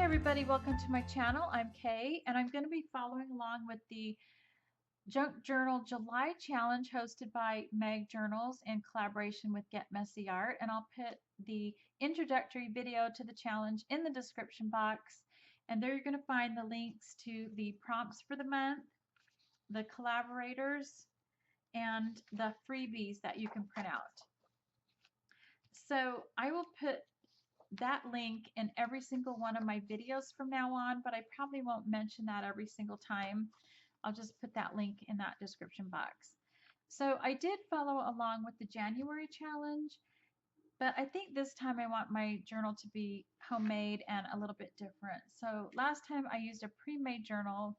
everybody, welcome to my channel. I'm Kay and I'm going to be following along with the Junk Journal July Challenge hosted by Meg Journals in collaboration with Get Messy Art, and I'll put the introductory video to the challenge in the description box, and there you're going to find the links to the prompts for the month, the collaborators, and the freebies that you can print out. So I will put that link in every single one of my videos from now on, but I probably won't mention that every single time. I'll just put that link in that description box. So I did follow along with the January challenge, but I think this time I want my journal to be homemade and a little bit different. So last time I used a pre-made journal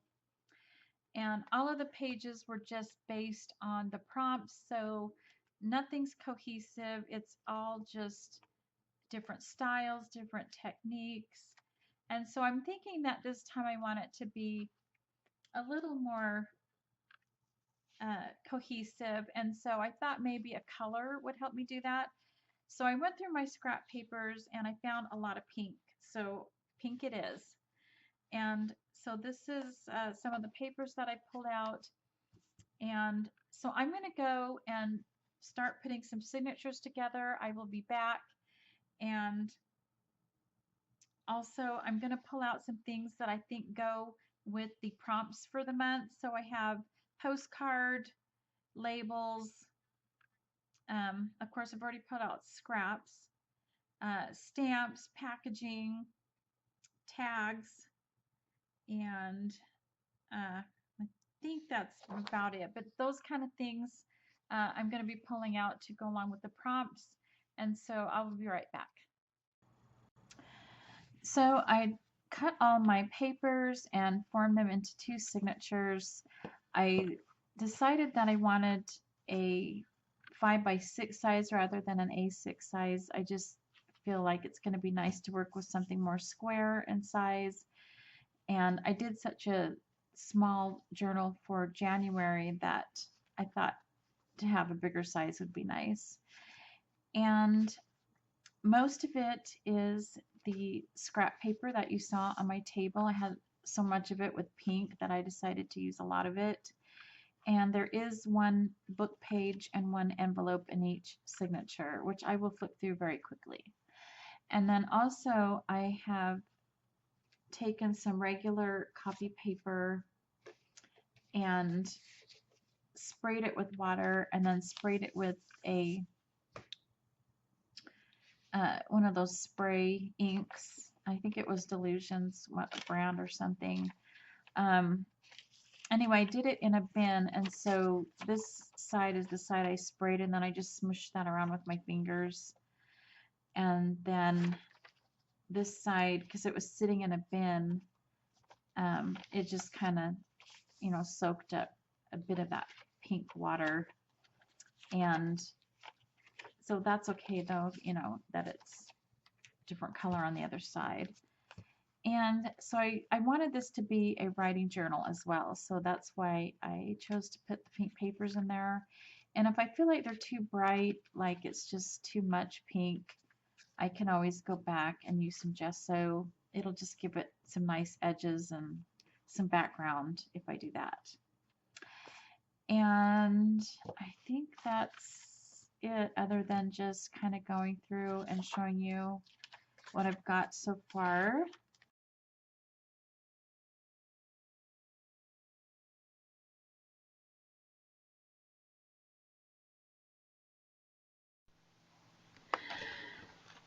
and all of the pages were just based on the prompts, so nothing's cohesive. It's all just different styles, different techniques. And so I'm thinking that this time I want it to be a little more cohesive. And so I thought maybe a color would help me do that. So I went through my scrap papers and I found a lot of pink. So pink it is. And so this is some of the papers that I pulled out. And so I'm going to go and start putting some signatures together. I will be back, and also, I'm going to pull out some things that I think go with the prompts for the month. So I have postcard, labels, of course I've already put out scraps, stamps, packaging, tags, and I think that's about it. But those kind of things I'm going to be pulling out to go along with the prompts. And so I will be right back. So I cut all my papers and formed them into two signatures. I decided that I wanted a 5x6 size rather than an A6 size. I just feel like it's going to be nice to work with something more square in size. And I did such a small journal for January that I thought to have a bigger size would be nice. And most of it is the scrap paper that you saw on my table. I had so much of it with pink that I decided to use a lot of it. And there is one book page and one envelope in each signature, which I will flip through very quickly. And then also I have taken some regular copy paper and sprayed it with water and then sprayed it with a one of those spray inks. I think it was Delusions, what brand or something. Anyway, I did it in a bin, and so this side is the side I sprayed, and then I just smushed that around with my fingers. And then this side, because it was sitting in a bin, it just kind of, soaked up a bit of that pink water. And so that's okay though, that it's different color on the other side. And so I wanted this to be a writing journal as well, so that's why I chose to put the pink papers in there. And if I feel like they're too bright, like it's just too much pink, I can always go back and use some gesso. It'll just give it some nice edges and some background if I do that. And I think that's it, other than just kind of going through and showing you what I've got so far.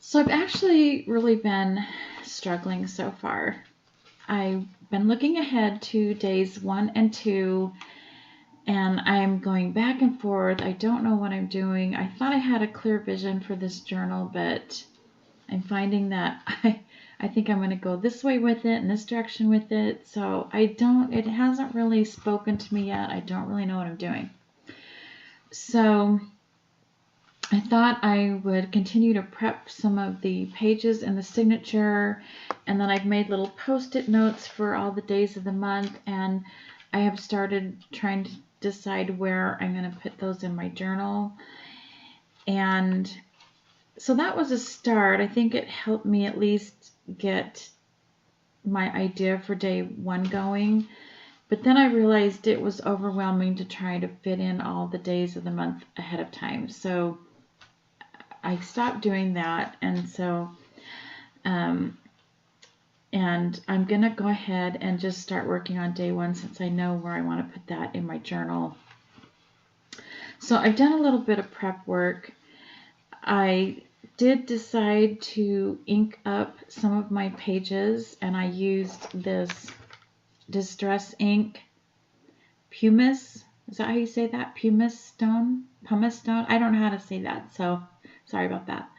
So I've actually really been struggling so far. I've been looking ahead to days 1 and 2, and I'm going back and forth. I don't know what I'm doing. I thought I had a clear vision for this journal, but I'm finding that I think I'm going to go this way with it and this direction with it. So it hasn't really spoken to me yet. I don't really know what I'm doing. So I thought I would continue to prep some of the pages in the signature, and then I've made little post-it notes for all the days of the month, and I have started trying to decide where I'm going to put those in my journal. And so that was a start. I think it helped me at least get my idea for day 1 going, but then I realized it was overwhelming to try to fit in all the days of the month ahead of time. So I stopped doing that, and so and I'm gonna go ahead and just start working on day 1 since I know where I want to put that in my journal. So I've done a little bit of prep work. I did decide to ink up some of my pages, and I used this Distress ink pumice. Is that how you say that? Pumice stone? Pumice stone? I don't know how to say that, so sorry about that.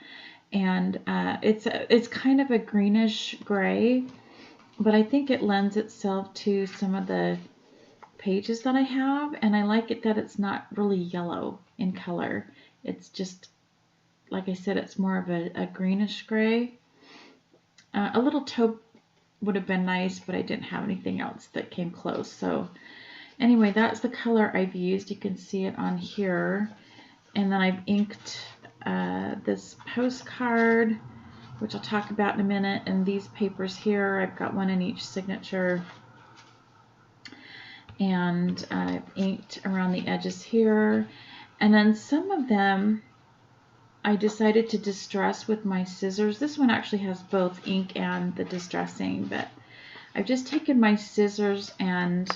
And it's kind of a greenish gray, but I think it lends itself to some of the pages that I have, and I like it that it's not really yellow in color. It's just, like I said, it's more of a greenish gray. A little taupe would have been nice, but I didn't have anything else that came close. So anyway, that's the color I've used. You can see it on here. And then I've inked this postcard, which I'll talk about in a minute, and these papers here. I've got one in each signature. And I've inked around the edges here. And then some of them I decided to distress with my scissors. This one actually has both ink and the distressing, but I've just taken my scissors and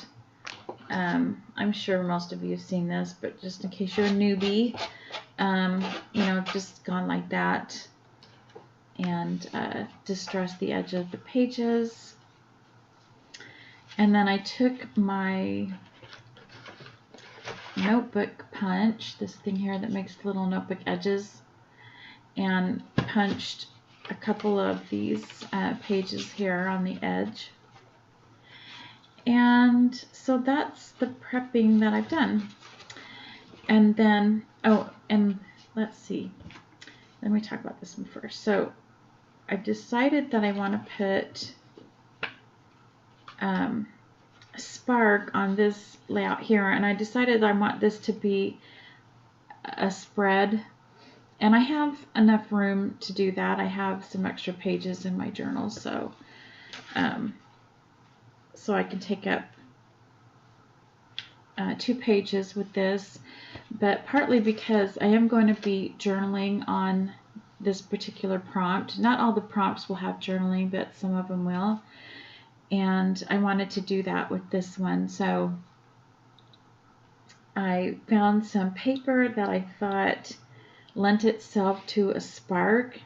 I'm sure most of you have seen this, but just in case you're a newbie, you know, just gone like that and distress the edge of the pages. And then I took my notebook punch, this thing here that makes little notebook edges, and punched a couple of these pages here on the edge. And so that's the prepping that I've done. And then, oh, and let's see, let me talk about this one first. So I've decided that I want to put a spark on this layout here, and I decided I want this to be a spread, and I have enough room to do that. I have some extra pages in my journal, so so I can take up 2 pages with this, but partly because I am going to be journaling on this particular prompt. Not all the prompts will have journaling, but some of them will, and I wanted to do that with this one. So I found some paper that I thought lent itself to a spark,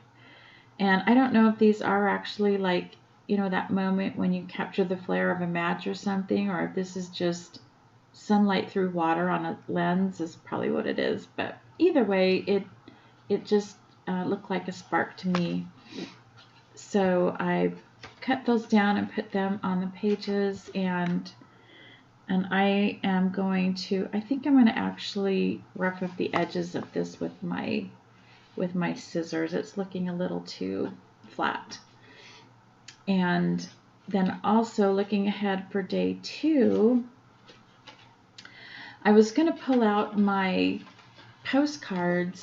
and I don't know if these are actually like, you know, that moment when you capture the flare of a match or something, or if this is just sunlight through water on a lens is probably what it is. But either way, it just looked like a spark to me. So I cut those down and put them on the pages, and I am going to, I think I'm going to actually rough up the edges of this with my scissors. It's looking a little too flat. And then also looking ahead for day 2, I was going to pull out my postcards,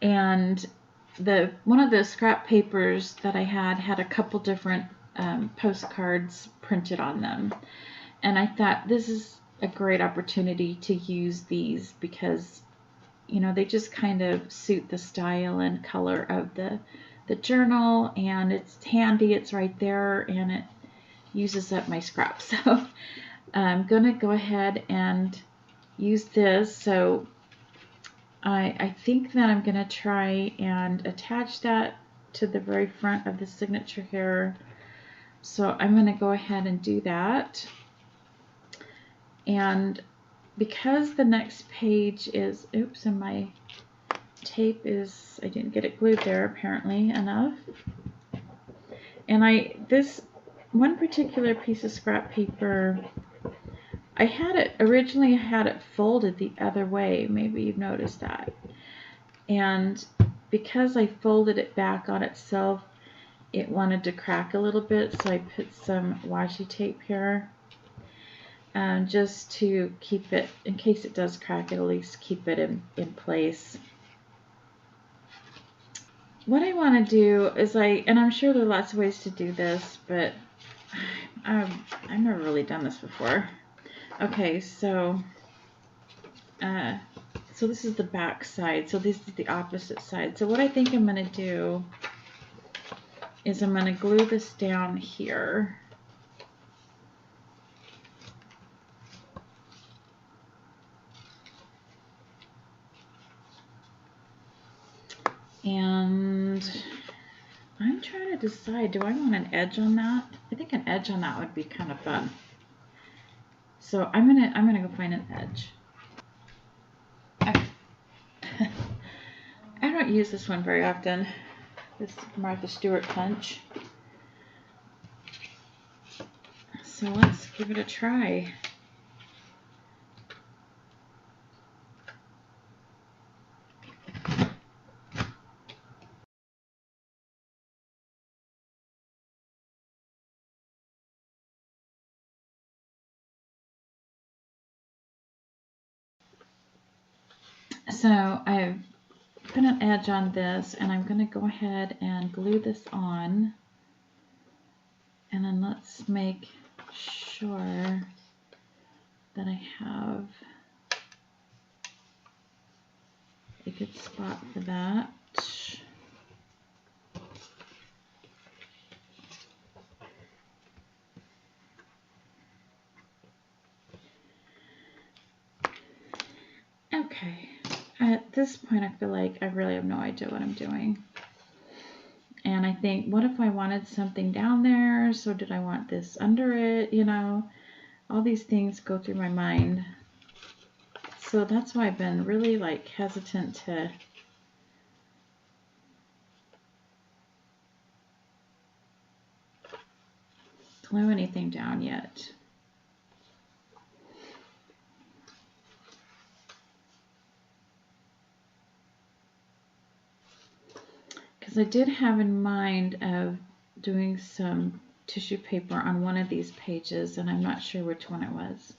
and one of the scrap papers that I had a couple different postcards printed on them, and I thought this is a great opportunity to use these because, you know, they just kind of suit the style and color of the journal, and it's handy, it's right there, and it uses up my scraps. So I'm gonna go ahead and use this. So I think that I'm gonna try and attach that to the very front of the signature here. So I'm gonna go ahead and do that. And because the next page is, oops, and my tape is, I didn't get it glued there apparently enough. And this one particular piece of scrap paper, I had it, originally I had it folded the other way, maybe you've noticed that. And because I folded it back on itself, it wanted to crack a little bit, so I put some washi tape here, just to keep it, in case it does crack, at least keep it in place. what I want to do is and I'm sure there are lots of ways to do this, but I've never really done this before. Okay, so this is the back side. So this is the opposite side. So what I think I'm going to do is I'm going to glue this down here. And I'm trying to decide, do I want an edge on that? I think an edge on that would be kind of fun. So I'm gonna go find an edge. I don't use this one very often, this Martha Stewart punch. So let's give it a try. So I've put an edge on this, and I'm going to go ahead and glue this on. And then let's make sure that I have a good spot for that. Okay, at this point I feel like I really have no idea what I'm doing. And I think, what if I wanted something down there? So did I want this under it? You know, all these things go through my mind. So that's why I've been really hesitant to glue anything down yet. Because I did have in mind of doing some tissue paper on one of these pages, and I'm not sure which one it was.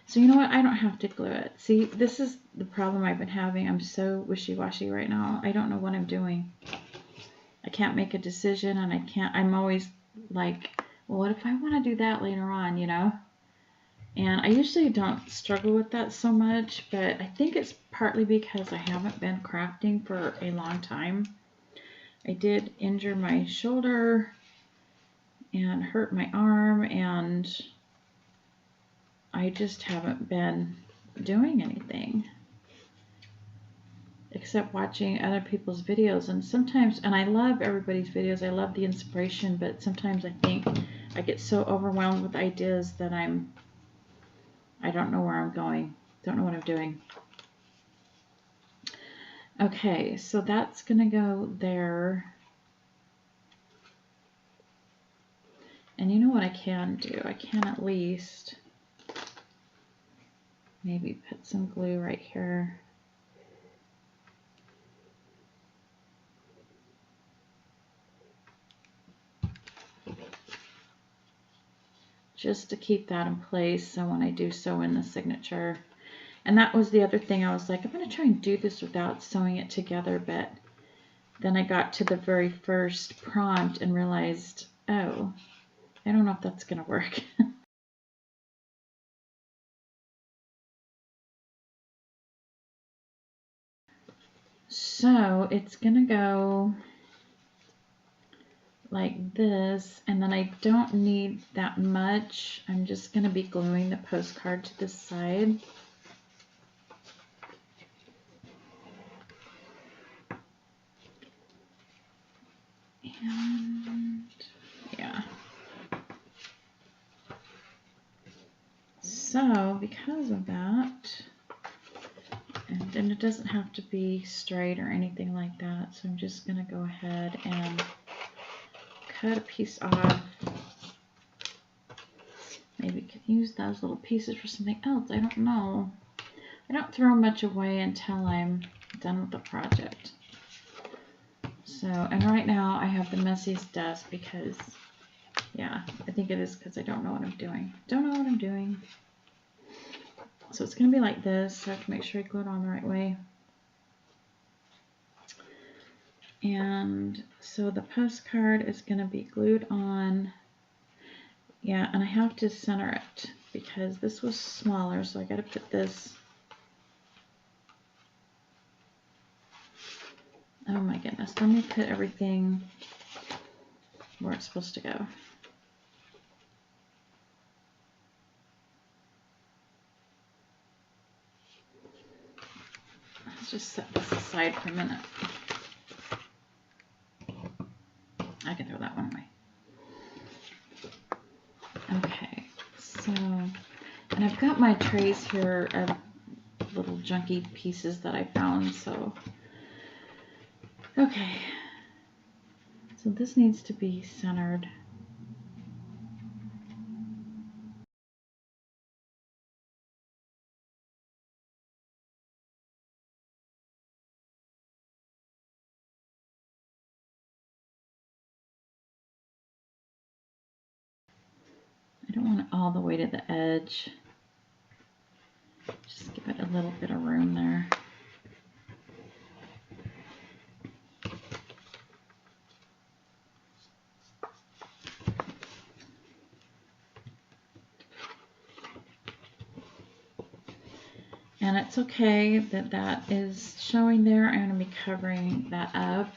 So you know what? I don't have to glue it. See, this is the problem I've been having. I'm so wishy-washy right now. I don't know what I'm doing. I can't make a decision, and I'm always like, well, what if I want to do that later on, you know? And I usually don't struggle with that so much, but I think it's partly because I haven't been crafting for a long time. I did injure my shoulder and hurt my arm, and I just haven't been doing anything except watching other people's videos. And sometimes, and I love everybody's videos, I love the inspiration, but sometimes I think I get so overwhelmed with ideas that I don't know where I'm going, don't know what I'm doing. Okay, so that's gonna go there. And you know what I can do? I can at least maybe put some glue right here. Just to keep that in place, so when I do sew in the signature. And that was the other thing. I was like, I'm going to try and do this without sewing it together, but then I got to the very first prompt and realized, oh, I don't know if that's going to work. So it's going to go like this, and then I don't need that much. I'm just going to be gluing the postcard to this side. And yeah. So because of that, and it doesn't have to be straight or anything like that, so I'm just going to go ahead and cut a piece off. Maybe could use those little pieces for something else. I don't know. I don't throw much away until I'm done with the project. So, and right now I have the messiest desk because, yeah, I think it is because I don't know what I'm doing. Don't know what I'm doing. So it's going to be like this. So I have to make sure I glue it on the right way. And so the postcard is going to be glued on. Yeah, and I have to center it because this was smaller, so I got to put this. Oh my goodness, let me put everything where it's supposed to go. Let's just set this aside for a minute. I can throw that one away. Okay, so, and I've got my trays here of little junky pieces that I found, so, okay. So this needs to be centered. I don't want it all the way to the edge. Just give it a little bit of room there. And it's okay that that is showing there. I'm going to be covering that up.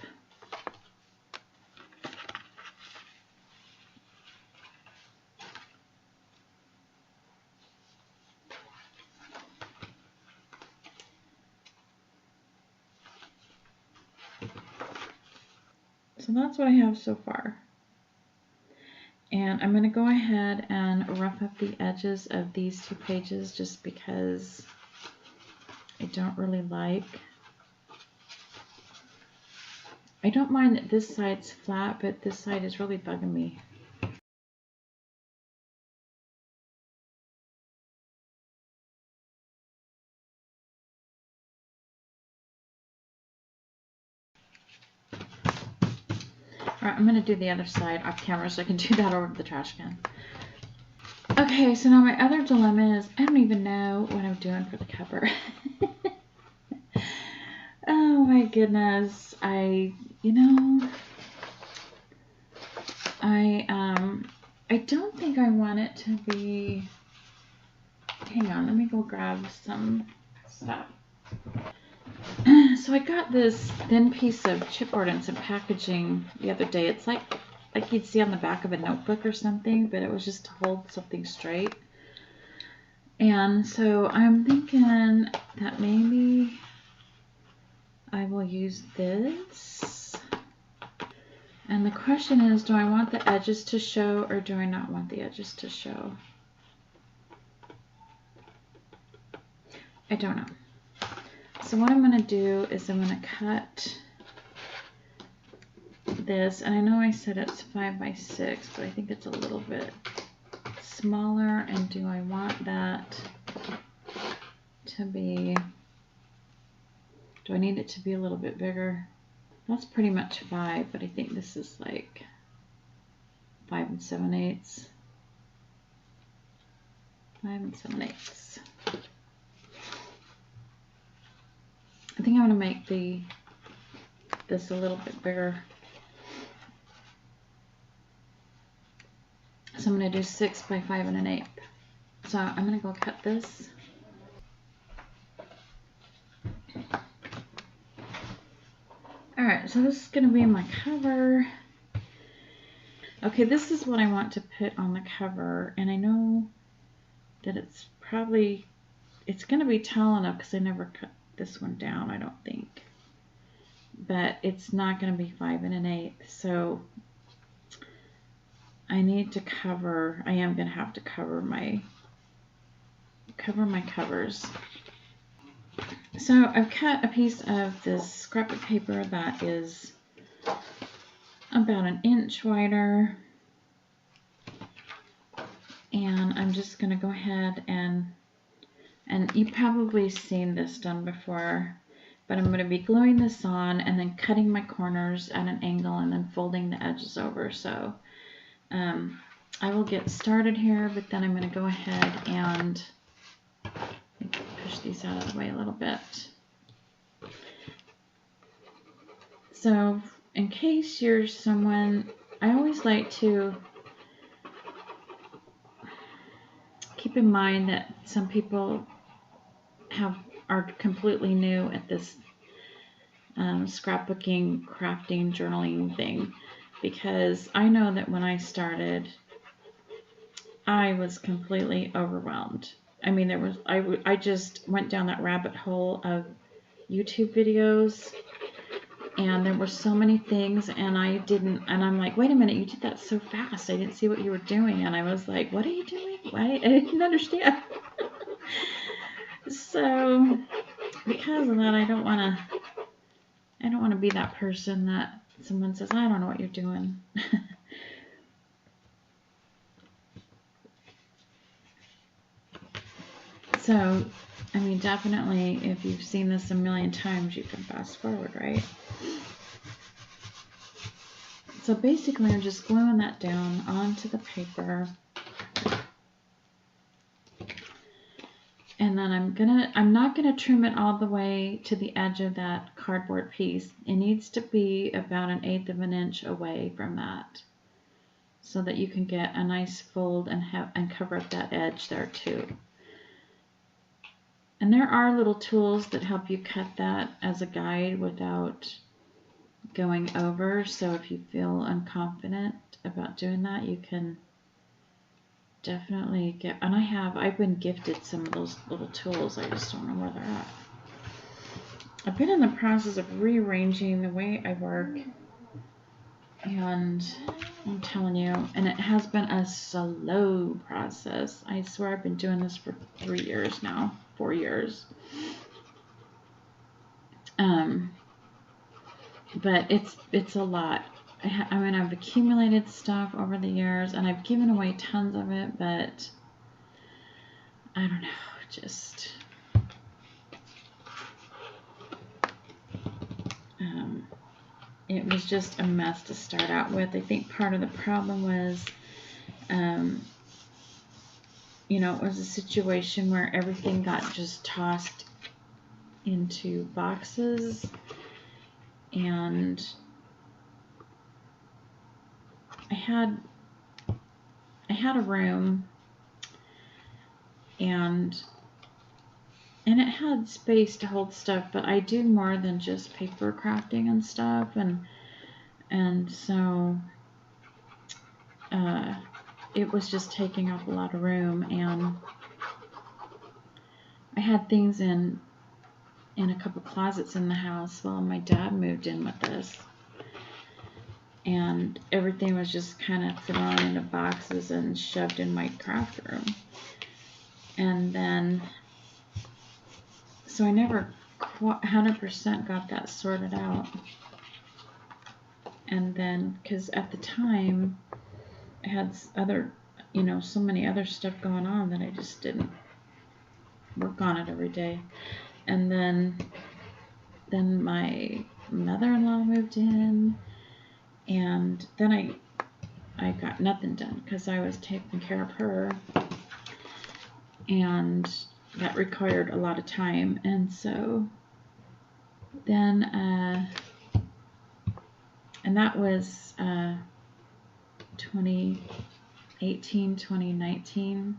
So that's what I have so far. And I'm going to go ahead and rough up the edges of these two pages just because I don't really like. I don't mind that this side's flat, but this side is really bugging me. Alright, I'm going to do the other side off camera so I can do that over the trash can. Okay, so now my other dilemma is I don't even know what I'm doing for the cover. Oh my goodness. I don't think I want it to be, hang on, let me go grab some stuff. So I got this thin piece of chipboard and some packaging the other day. It's like you'd see on the back of a notebook or something, but it was just to hold something straight. And so I'm thinking that maybe I will use this. And the question is, do I want the edges to show or do I not want the edges to show? I don't know. So what I'm going to do is I'm going to cut this, and I know I said it's 5 by 6, but I think it's a little bit smaller, and do I want that to be, do I need it to be a little bit bigger? That's pretty much 5, but I think this is like 5 7/8. 5 7/8. I think I'm going to make this a little bit bigger. So I'm going to do 6 by 5 1/8. So I'm going to go cut this. Alright, so this is going to be my cover. Okay, this is what I want to put on the cover, and I know that it's probably, it's going to be tall enough because I never cut this one down, I don't think. But it's not going to be 5 1/8, so I need to cover, I am going to have to cover my covers. So I've cut a piece of this scrapbook paper that is about 1 inch wider, and I'm just going to go ahead and you've probably seen this done before, but I'm going to be gluing this on and then cutting my corners at an angle and then folding the edges over. So I will get started here, but then I'm going to go ahead and push these out of the way a little bit. So in case you're someone, I always like to keep in mind that some people are completely new at this scrapbooking, crafting, journaling thing, because I know that when I started, I was completely overwhelmed. I mean, I just went down that rabbit hole of YouTube videos, and there were so many things, and I'm like, wait a minute, you did that so fast. I didn't see what you were doing. And I was like, what are you doing? I didn't understand. So because of that, I don't want to be that person that someone says, I don't know what you're doing. So, I mean, definitely, if you've seen this a million times, you can fast forward, right? So basically, I'm just gluing that down onto the paper. And then I'm not gonna trim it all the way to the edge of that cardboard piece. It needs to be about 1/8 of an inch away from that, so that you can get a nice fold and cover up that edge there too. And there are little tools that help you cut that as a guide without going over. So if you feel unconfident about doing that, you can definitely get, and I've been gifted some of those little tools. I just don't know where they're at. I've been in the process of rearranging the way I work, and I'm telling you, and it has been a slow process. I swear I've been doing this for 3 years now, 4 years. But it's a lot. I mean, I've accumulated stuff over the years, and I've given away tons of it, but I don't know, just it was just a mess to start out with. I think part of the problem was, you know, it was a situation where everything got just tossed into boxes, and I had a room, and it had space to hold stuff, but I do more than just paper crafting and stuff, and so it was just taking up a lot of room, and I had things in a couple closets in the house while my dad moved in with us, and everything was just kind of thrown into boxes and shoved in my craft room. And then so I never 100% got that sorted out. And then, because at the time I had other, you know, so many other stuff going on that I just didn't work on it every day. And then my mother-in-law moved in, and then I got nothing done because I was taking care of her, and that required a lot of time. And so then and that was 2018, 2019,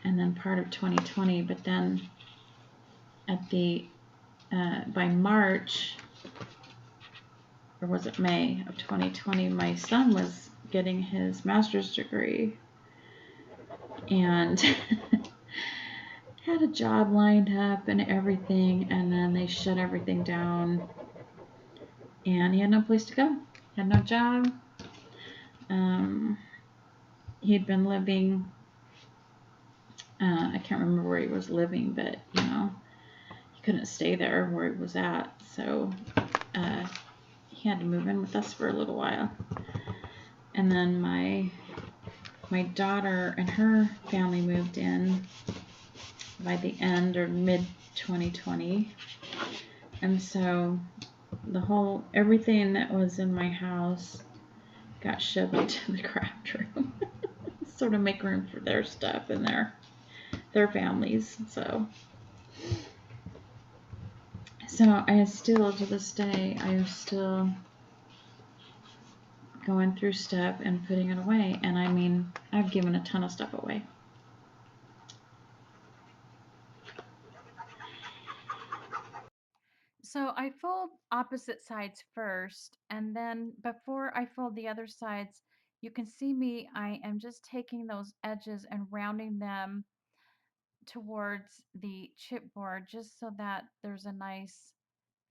and then part of 2020. But then at the by March, or was it May of 2020, my son was getting his master's degree, and had a job lined up and everything, and then they shut everything down, and he had no place to go. He had no job. He had been living, I can't remember where he was living, but you know, he couldn't stay there where he was at, so he had to move in with us for a little while. And then my daughter and her family moved in by the end or mid 2020, and so everything that was in my house got shoved into the craft room, so to make room for their stuff and their families. So I still, to this day, I am still going through stuff and putting it away. And I mean, I've given a ton of stuff away. So I fold opposite sides first, and then before I fold the other sides, you can see me, I am just taking those edges and rounding them towards the chipboard just so that there's a nice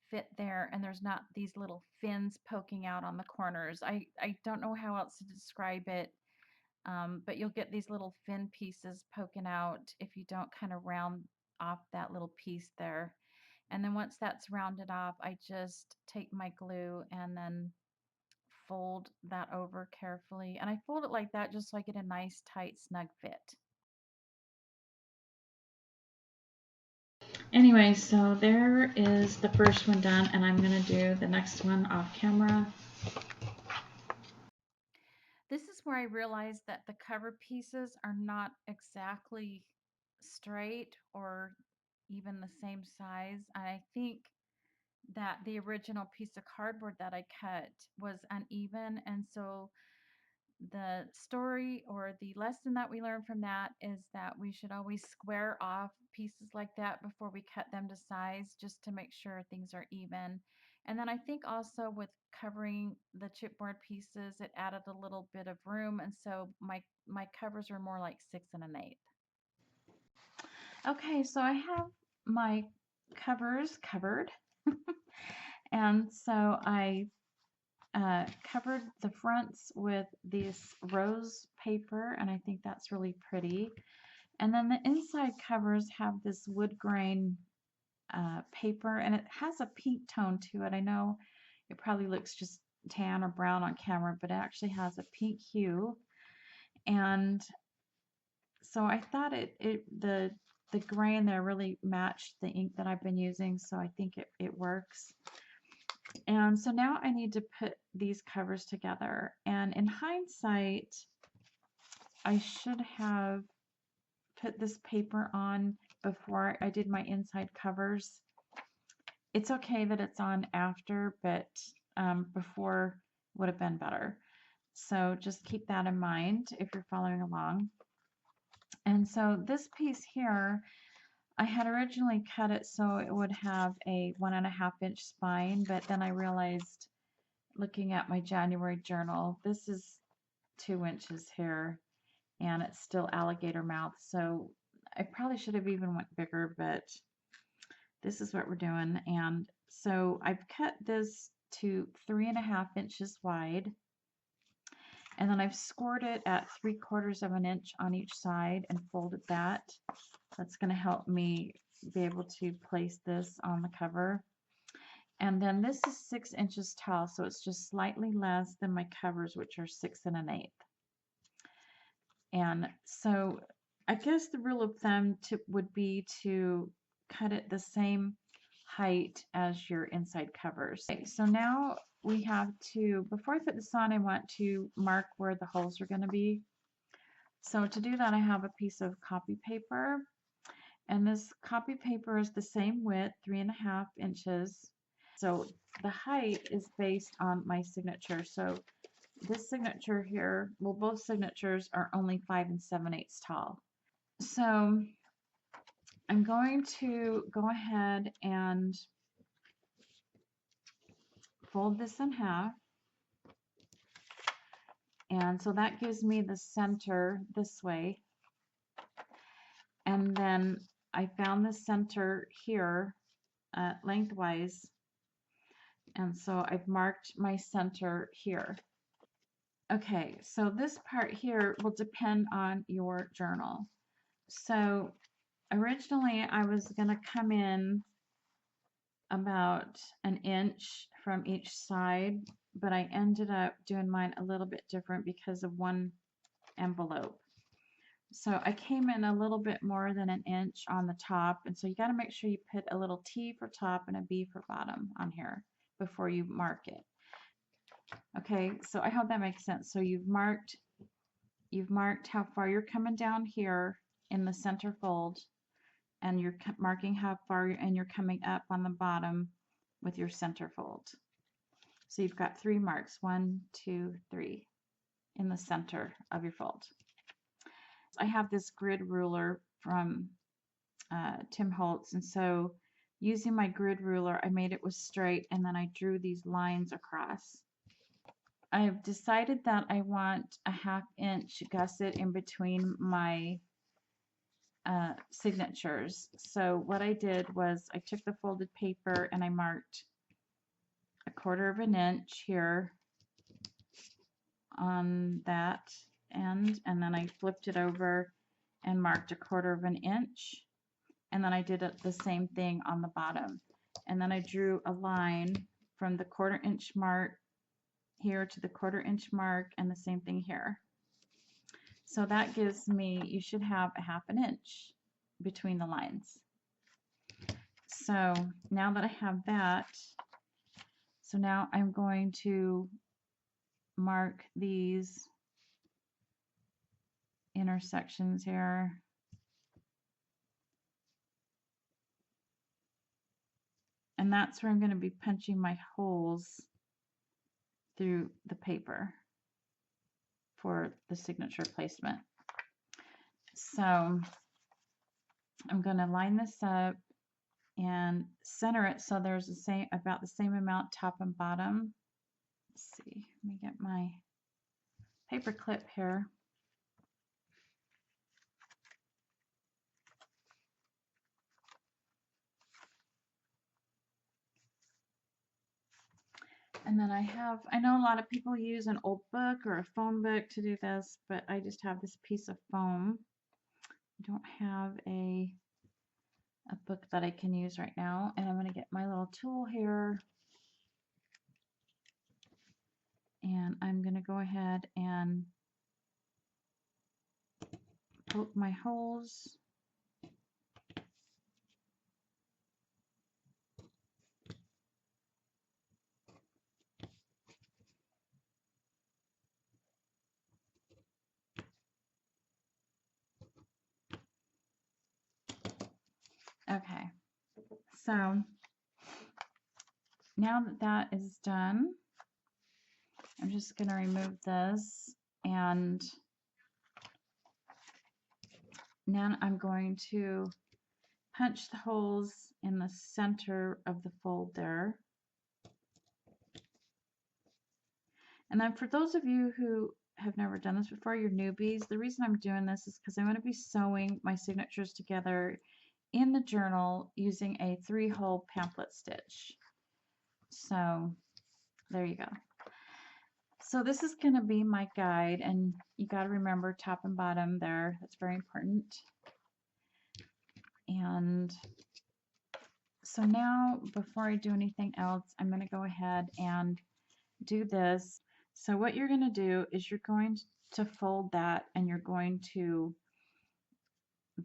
fit there and there's not these little fins poking out on the corners. I don't know how else to describe it, but you'll get these little fin pieces poking out if you don't kind of round off that little piece there. And then once that's rounded off, I just take my glue and then fold that over carefully. And I fold it like that just so I get a nice, tight, snug fit. Anyway, so there is the first one done, and I'm going to do the next one off camera. This is where I realized that the cover pieces are not exactly straight or even the same size. I think that the original piece of cardboard that I cut was uneven, and so the story or the lesson that we learn from that is that we should always square off pieces like that before we cut them to size just to make sure things are even. And then I think also with covering the chipboard pieces, it added a little bit of room, and so my covers are more like 6 1/8. Okay, so I have my covers covered, and so I covered the fronts with this rose paper, and I think that's really pretty. And then the inside covers have this wood grain paper, and it has a pink tone to it. I know it probably looks just tan or brown on camera, but it actually has a pink hue. And so I thought the gray in there really matched the ink that I've been using, so I think it works. And so now I need to put these covers together. And in hindsight, I should have put this paper on before I did my inside covers. It's okay that it's on after, but before would have been better. So just keep that in mind if you're following along. And so this piece here, I had originally cut it so it would have a 1.5 inch spine, but then I realized looking at my January journal, this is 2 inches here and it's still alligator mouth. So I probably should have even went bigger, but this is what we're doing. And so I've cut this to 3.5 inches wide. And then I've scored it at 3/4 of an inch on each side and folded that. That's going to help me be able to place this on the cover. And then this is 6 inches tall, so it's just slightly less than my covers, which are 6 1/8. And so I guess the rule of thumb would be to cut it the same height as your inside covers. Okay, so now we have to, before I put this on, I want to mark where the holes are going to be. So to do that, I have a piece of copy paper, and this copy paper is the same width, 3.5 inches. So the height is based on my signature. So this signature here, well, both signatures are only 5 7/8 tall. So I'm going to go ahead and fold this in half. And so that gives me the center this way. And then I found the center here lengthwise. And so I've marked my center here. Okay, so this part here will depend on your journal. So originally I was going to come in about an inch from each side, but I ended up doing mine a little bit different because of one envelope. So I came in a little bit more than an inch on the top, and so you got to make sure you put a little T for top and a B for bottom on here before you mark it. Okay, so I hope that makes sense. So you've marked how far you're coming down here in the center fold, and you're marking how far and you're coming up on the bottom with your center fold. So you've got 3 marks, 1, 2, 3, in the center of your fold. I have this grid ruler from Tim Holtz, and so using my grid ruler, I made it was straight, and then I drew these lines across. I've decided that I want a 1/2 inch gusset in between my signatures. So what I did was I took the folded paper and I marked 1/4 of an inch here on that end, and then I flipped it over and marked 1/4 of an inch, and then I did the same thing on the bottom, and then I drew a line from the 1/4 inch mark here to the 1/4 inch mark, and the same thing here. So that gives me, you should have a 1/2 inch between the lines. So now that I have that, so now I'm going to mark these intersections here. And that's where I'm going to be punching my holes through the paper for the signature placement. So I'm going to line this up and center it so there's about the same amount top and bottom. Let's see, let me get my paper clip here. And then I know a lot of people use an old book or a phone book to do this, but I just have this piece of foam. I don't have a book that I can use right now, and I'm going to get my little tool here, and I'm going to go ahead and poke my holes. Okay, so now that that is done, I'm just going to remove this, and now I'm going to punch the holes in the center of the fold there. And then for those of you who have never done this before, you're newbies, the reason I'm doing this is because I'm going to be sewing my signatures together in the journal using a 3-hole pamphlet stitch. So there you go. So this is going to be my guide, and you got to remember top and bottom there. That's very important. And so now, before I do anything else, I'm going to go ahead and do this. So what you're going to do is you're going to fold that, and you're going to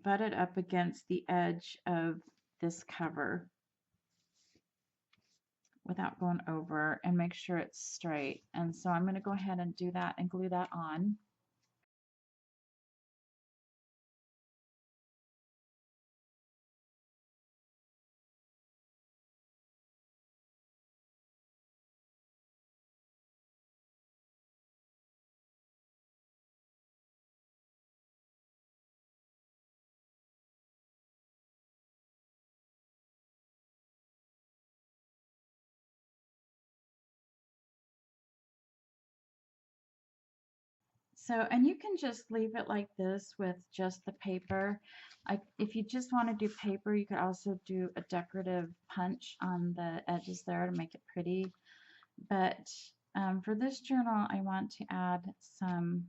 butt it up against the edge of this cover without going over, and make sure it's straight. And so I'm going to go ahead and do that and glue that on. So, and you can just leave it like this with just the paper. If you just want to do paper, you could also do a decorative punch on the edges there to make it pretty. But for this journal, I want to add some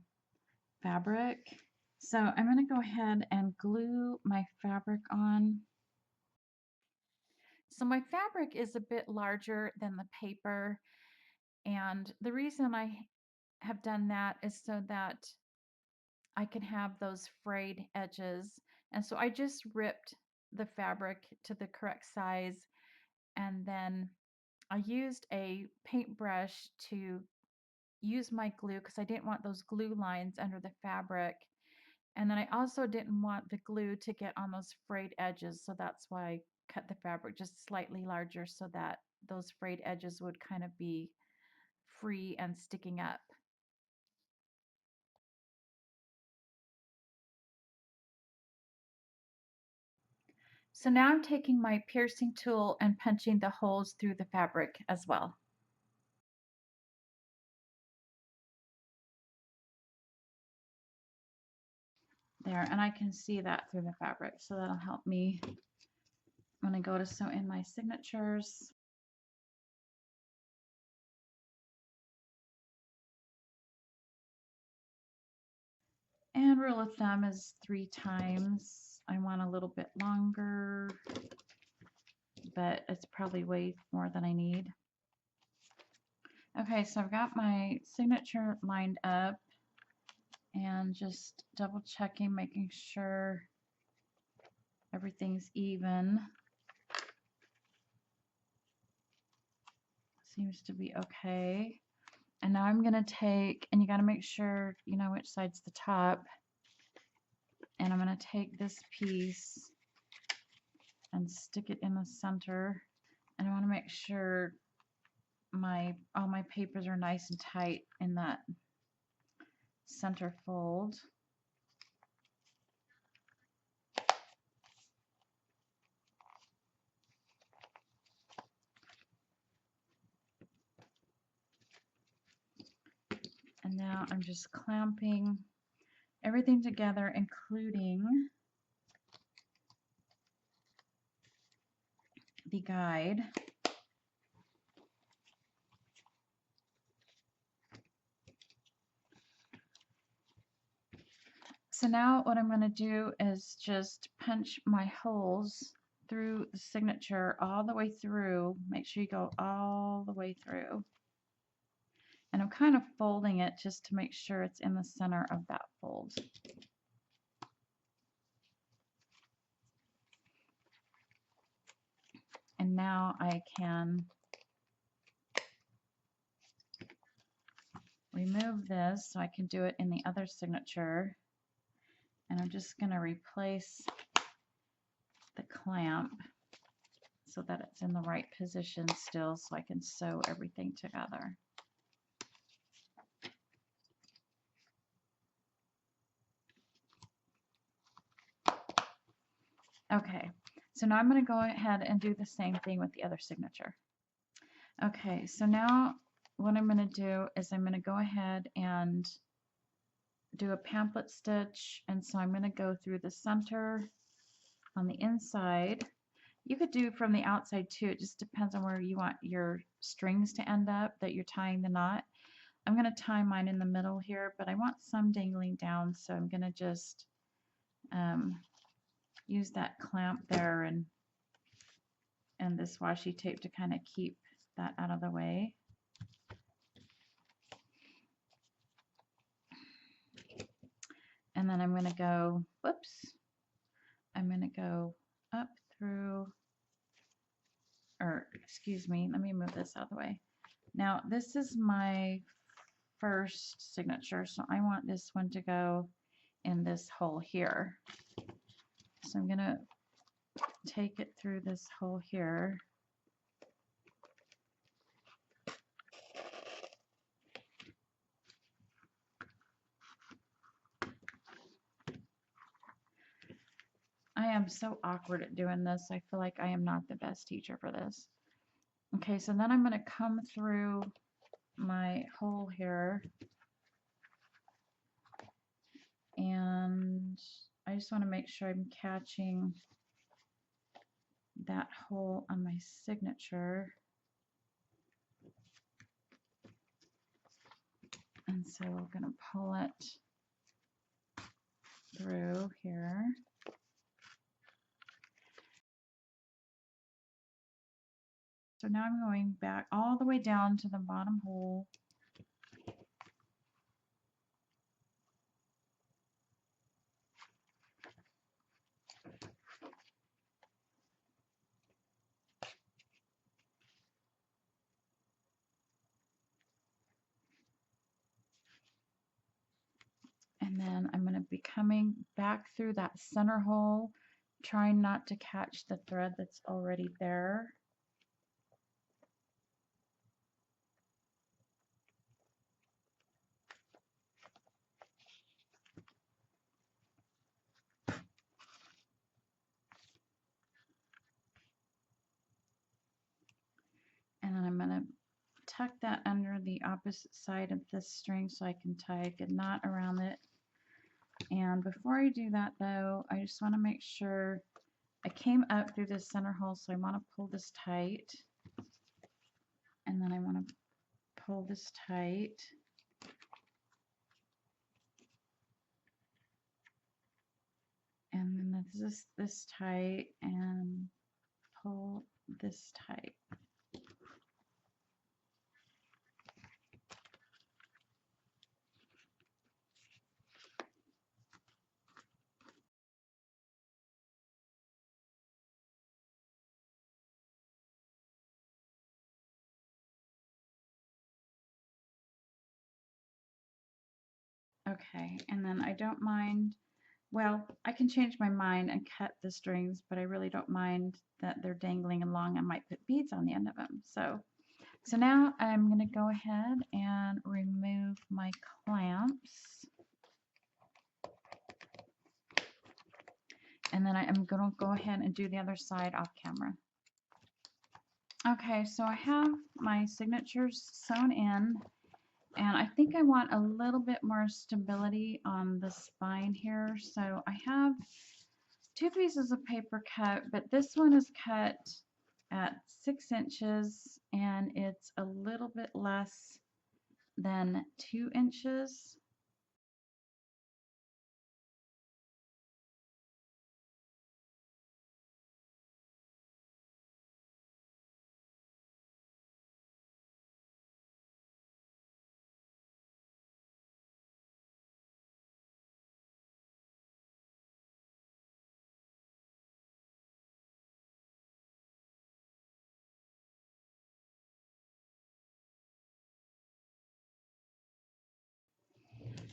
fabric. So I'm going to go ahead and glue my fabric on. So my fabric is a bit larger than the paper, and the reason I have done that is so that I can have those frayed edges. And so I just ripped the fabric to the correct size, and then I used a paintbrush to use my glue because I didn't want those glue lines under the fabric. And then I also didn't want the glue to get on those frayed edges, so that's why I cut the fabric just slightly larger so that those frayed edges would kind of be free and sticking up. So now I'm taking my piercing tool and punching the holes through the fabric as well. There, and I can see that through the fabric, so that'll help me when I go to sew in my signatures. And rule of thumb is 3 times. I want a little bit longer, but it's probably way more than I need. Okay, so I've got my signature lined up and just double checking, making sure everything's even. Seems to be okay. And now I'm gonna take, and you gotta make sure you know which side's the top. And I'm gonna take this piece and stick it in the center. And I wanna make sure all my papers are nice and tight in that center fold. And now I'm just clamping everything together, including the guide. So now what I'm going to do is just punch my holes through the signature all the way through. Make sure you go all the way through. And I'm kind of folding it just to make sure it's in the center of that fold. And now I can remove this so I can do it in the other signature. And I'm just going to replace the clamp so that it's in the right position still so I can sew everything together. Okay, so now I'm going to go ahead and do the same thing with the other signature. Okay, so now what I'm going to do is I'm going to go ahead and do a pamphlet stitch, and so I'm going to go through the center on the inside. You could do from the outside too, it just depends on where you want your strings to end up that you're tying the knot. I'm going to tie mine in the middle here, but I want some dangling down, so I'm going to just use that clamp there and this washi tape to kind of keep that out of the way. And then I'm going to go, whoops, I'm going to go up through, or excuse me, let me move this out of the way. Now this is my first signature, so I want this one to go in this hole here. So I'm going to take it through this hole here. I am so awkward at doing this. I feel like I am not the best teacher for this. Okay, so then I'm going to come through my hole here, and I just want to make sure I'm catching that hole on my signature. And so we're going to pull it through here. So now I'm going back all the way down to the bottom hole. And then I'm going to be coming back through that center hole, trying not to catch the thread that's already there. tuck that under the opposite side of this string so I can tie a good knot around it. And before I do that though, I just want to make sure I came up through this center hole, so I want to pull this tight. And then I want to pull this tight. And then this tight and pull this tight. Okay, and then I don't mind, well, I can change my mind and cut the strings, but I really don't mind that they're dangling along. I might put beads on the end of them. So now I'm going to go ahead and remove my clamps. And then I'm going to go ahead and do the other side off camera. Okay, so I have my signatures sewn in, and I think I want a little bit more stability on the spine here. So I have 2 pieces of paper cut, but this one is cut at 6 inches and it's a little bit less than 2 inches.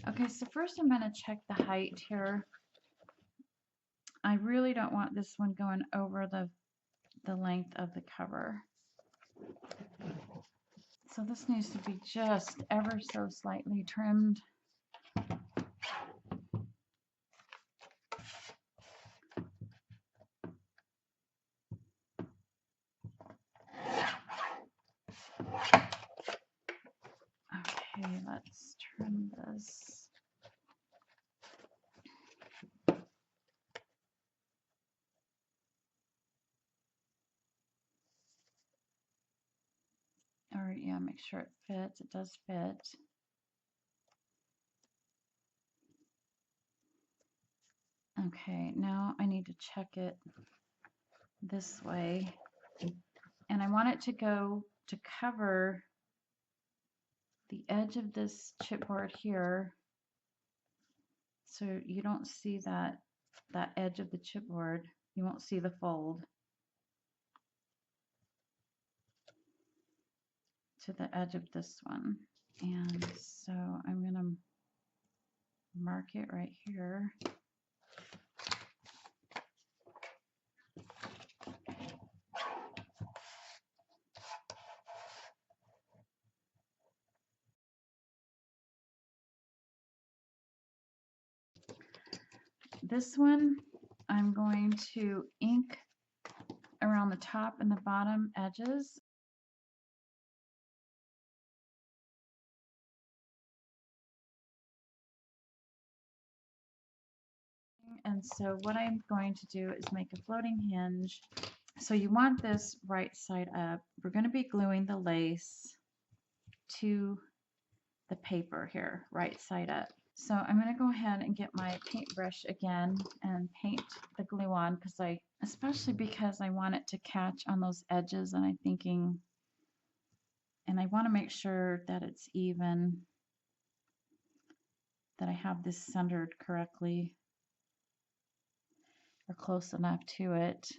Okay, so first I'm going to check the height here. I really don't want this one going over the length of the cover. So this needs to be just ever so slightly trimmed. Okay, let's trim this. Or yeah, make sure it fits. It does fit. Okay, now I need to check it this way. And I want it to go to cover the edge of this chipboard here, so you don't see that edge of the chipboard. You won't see the fold to the edge of this one. And so I'm going to mark it right here. This one I'm going to ink around the top and the bottom edges. And so what I'm going to do is make a floating hinge. So you want this right side up. We're going to be gluing the lace to the paper here, right side up. So I'm going to go ahead and get my paintbrush again and paint the glue on, especially because I want it to catch on those edges, and I'm thinking, and I want to make sure that it's even, that I have this centered correctly or close enough to it.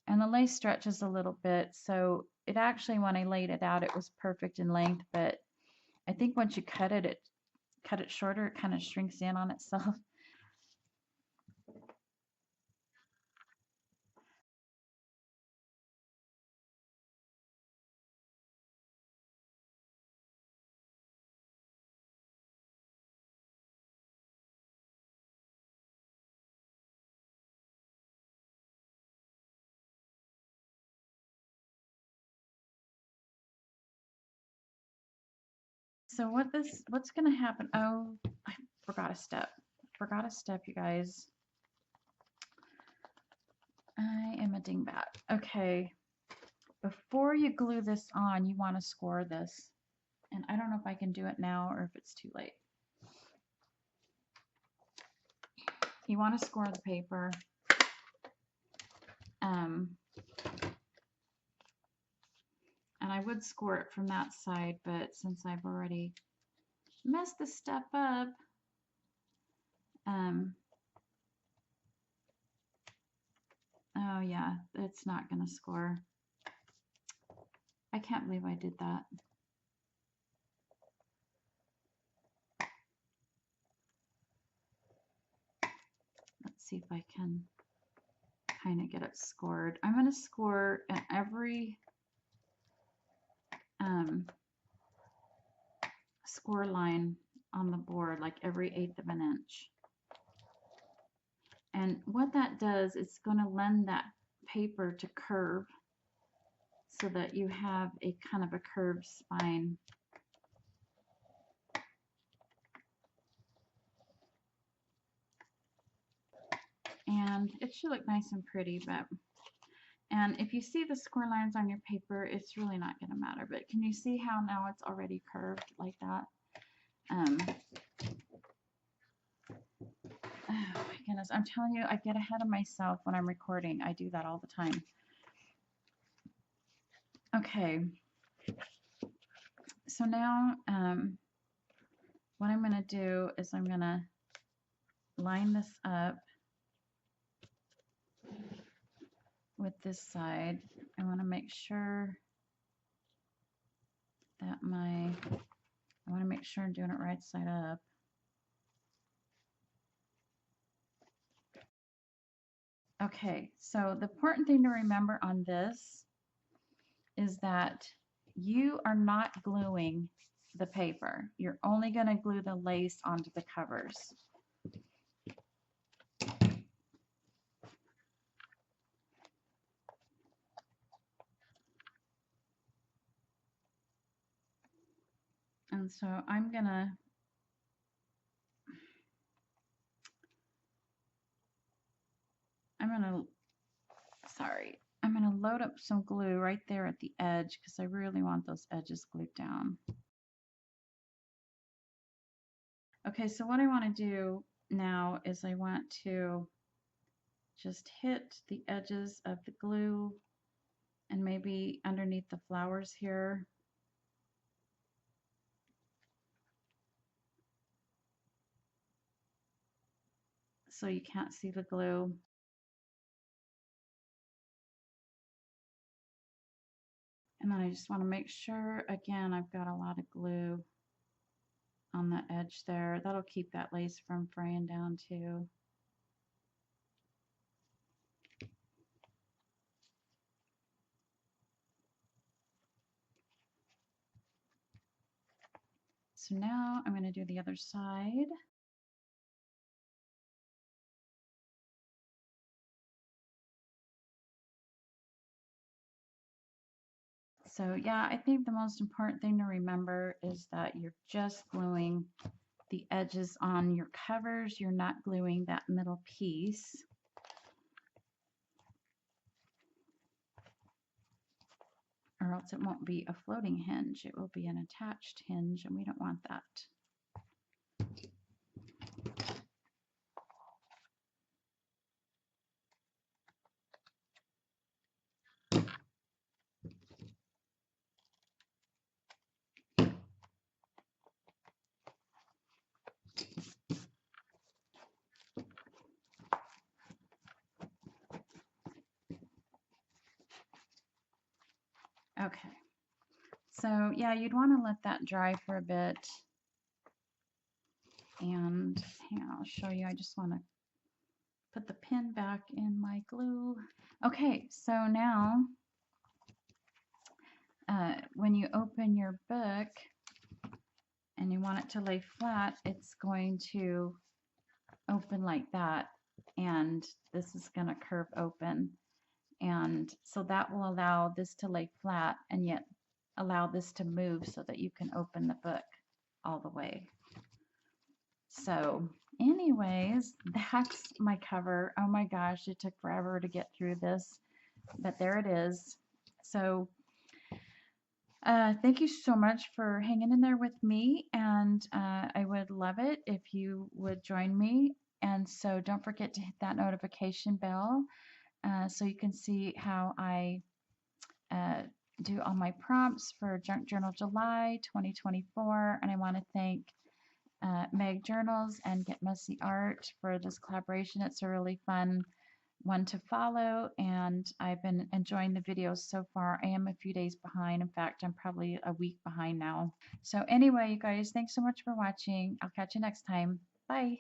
And the lace stretches a little bit, so it actually, when I laid it out, it was perfect in length, but I think once you cut it shorter, it kind of shrinks in on itself. So what's going to happen? Oh, I forgot a step. Forgot a step, you guys. I am a dingbat. Okay. Before you glue this on, you want to score this. And I don't know if I can do it now or if it's too late. You want to score the paper. And I would score it from that side, but since I've already messed this stuff up, oh yeah, it's not going to score. I can't believe I did that. Let's see if I can kind of get it scored. I'm going to score at every score line on the board, like every 1/8 of an inch. And what that does, it's going to lend that paper to curve so that you have a kind of a curved spine. And it should look nice and pretty, and if you see the score lines on your paper, it's really not going to matter. But can you see how now it's already curved like that? Oh my goodness, I'm telling you, I get ahead of myself when I'm recording. I do that all the time. Okay, so now what I'm going to do is I'm going to line this up with this side. I want to make sure that I want to make sure I'm doing it right side up. Okay, so the important thing to remember on this is that you are not gluing the paper. You're only going to glue the lace onto the covers. And so I'm going to load up some glue right there at the edge because I really want those edges glued down. Okay, so what I want to do now is I want to just hit the edges of the glue and maybe underneath the flowers here. So you can't see the glue. And then I just want to make sure, again, I've got a lot of glue on the edge there. That'll keep that lace from fraying down too. So now I'm going to do the other side. So yeah, I think the most important thing to remember is that you're just gluing the edges on your covers. You're not gluing that middle piece. Or else it won't be a floating hinge. It will be an attached hinge, and we don't want that. Okay, so yeah, you'd want to let that dry for a bit. And hang on, I'll show you. I just want to put the pin back in my glue. Okay, so now when you open your book and you want it to lay flat, it's going to open like that. And this is going to curve open. And so that will allow this to lay flat and yet allow this to move so that you can open the book. all the way. So anyways, that's my cover. Oh my gosh, it took forever to get through this, but there it is. So thank you so much for hanging in there with me, and I would love it if you would join me. And so don't forget to hit that notification bell so you can see how I uh, do all my prompts for Junk Journal July 2024. And I want to thank Meg Journals and Get Messy Art for this collaboration. It's a really fun one to follow, and I've been enjoying the videos so far. I am a few days behind. In fact, I'm probably a week behind now. So anyway, you guys, thanks so much for watching. I'll catch you next time. Bye.